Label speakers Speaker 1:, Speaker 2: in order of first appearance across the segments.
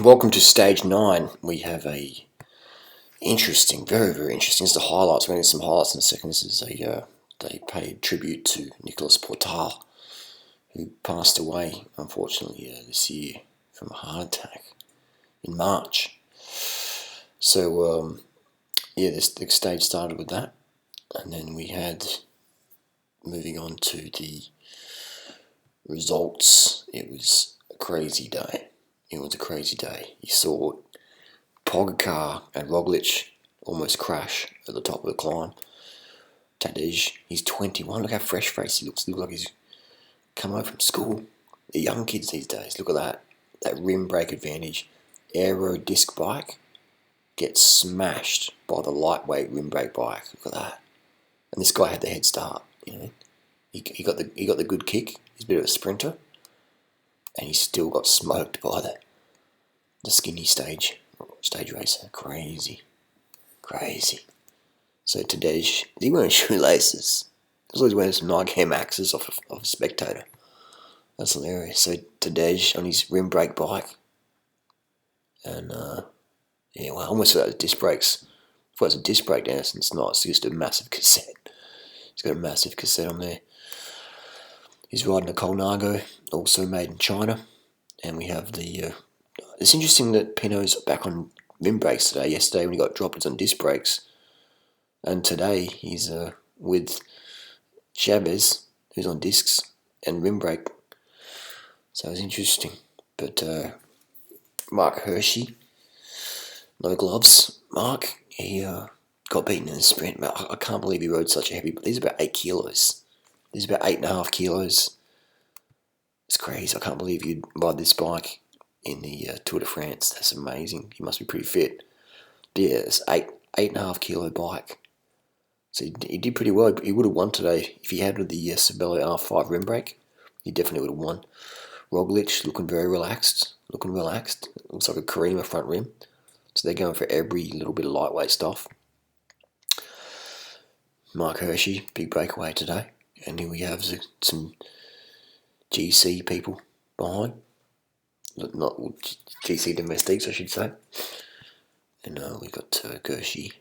Speaker 1: welcome to stage 9. We have a interesting, very, very interesting. This is the highlights. We're going to get some highlights in a second. This is they paid tribute to Nicolas Portal, who passed away, unfortunately, this year from a heart attack in March. So, the stage started with that. And then we had, moving on to the results, it was a crazy day. You saw Pogacar and Roglic almost crash at the top of the climb. Tadej, he's 21. Look how fresh-faced he looks. Looks like he's come home from school. The young kids these days, look at that. That rim brake advantage. Aero disc bike gets smashed by the lightweight rim brake bike. Look at that. And this guy had the head start. He got the good kick. He's a bit of a sprinter, and he still got smoked by the skinny stage racer. Crazy. So Tadej, he wearing shoelaces. He's always wearing some Nike Air Maxes off a Spectator. That's hilarious. So Tadej on his rim brake bike, and almost without disc brakes. If it was a disc brake dance, it's not. It's just a massive cassette. He's got a massive cassette on there. He's riding a Colnago, also made in China, and we have the. It's interesting that Pinot's back on rim brakes today. Yesterday when he got dropped, it's on disc brakes, and today he's with Chavez, who's on discs and rim brake. So it's interesting. But Mark Hershey, no gloves. Mark, he got beaten in the sprint. I can't believe he rode such a heavy. But these are about 8 kilos. These are about 8.5 kilos. It's crazy. I can't believe you'd ride this bike in the Tour de France. That's amazing. You must be pretty fit. Yeah, it's 8.5 kilo bike. So he did pretty well. He would have won today if he had with the Sibeli R5 rim brake. He definitely would have won. Roglic looking very relaxed. Looks like a Karima front rim. So they're going for every little bit of lightweight stuff. Mark Hershey, big breakaway today. And here we have some GC people behind. Not GC domestics, I should say. And we've got Hershey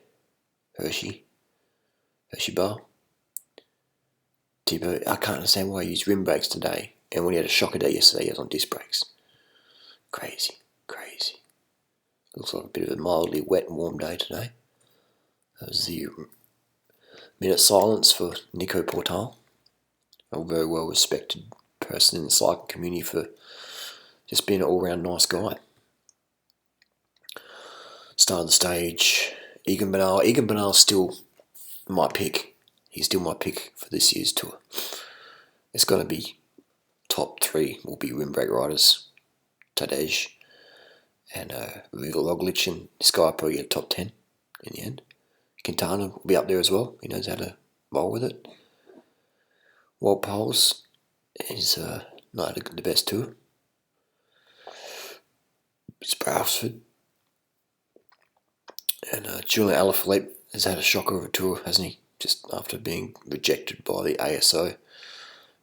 Speaker 1: Bar. Thibaut, I can't understand why he used rim brakes today. And when he had a shocker day yesterday, he was on disc brakes. Crazy. Looks like a bit of a mildly wet and warm day today. That was the minute silence for Nico Portal, a very well respected person in the cycling community for just being an all-round nice guy. Start of the stage, Egan Bernal. Egan Bernal's still my pick. He's still my pick for this year's tour. It's going to be top 3 will be rim brake riders. Tadej and Roglic, and this guy will probably get top 10 in the end. Quintana will be up there as well. He knows how to roll with it. Walt Poles is not the best tour. It's Brailsford. And Julian Alaphilippe has had a shocker of a tour, hasn't he? Just after being rejected by the ASO.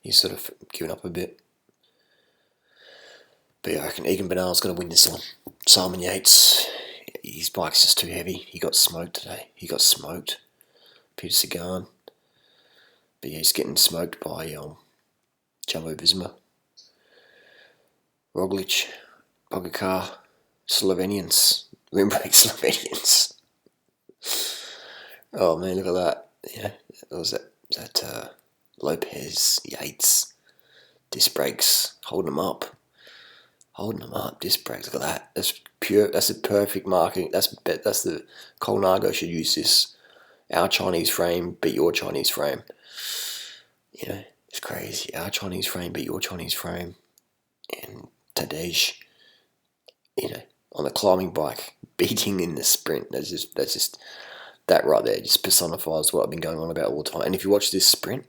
Speaker 1: He's sort of given up a bit. But yeah, I reckon Egan Bernal's going to win this one. Simon Yates, his bike's just too heavy. He got smoked today. Peter Sagan. But yeah, he's getting smoked by Jumbo Visma. Roglic, Pogacar, Slovenians. Rim brake Slovenians. Oh man, look at that. Yeah, that was that Lopez, Yates, disc brakes, holding them up, disc brakes. Look at that. That's pure. That's the perfect marking. That's the Colnago should use this. Our Chinese frame beat your Chinese frame. It's crazy. Our Chinese frame beat your Chinese frame, and Tadej, on the climbing bike, beating in the sprint. That's just that right there just personifies what I've been going on about all the time. And if you watch this sprint,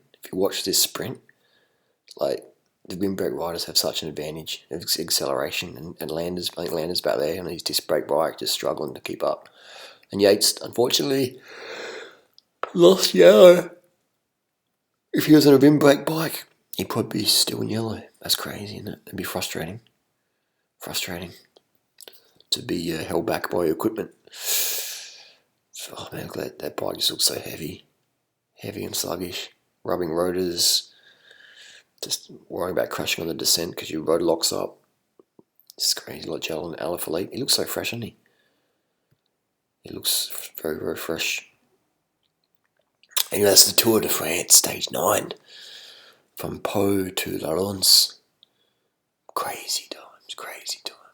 Speaker 1: like the rim brake riders have such an advantage of acceleration, and Landers, I think Landers back there on his disc brake bike just struggling to keep up. And Yates, unfortunately, lost yellow. If he was on a rim brake bike, he'd probably be still in yellow. That's crazy, isn't it? It'd be frustrating. to be held back by equipment. Oh man, that bike just looks so heavy and sluggish. Rubbing rotors, just worrying about crashing on the descent because your rotor locks up. It's crazy, like gel and Alpha Elite. He looks so fresh, doesn't he? He looks very, very fresh. Anyway, that's the Tour de France, stage 9. From Pau to Lens. Crazy times, crazy times.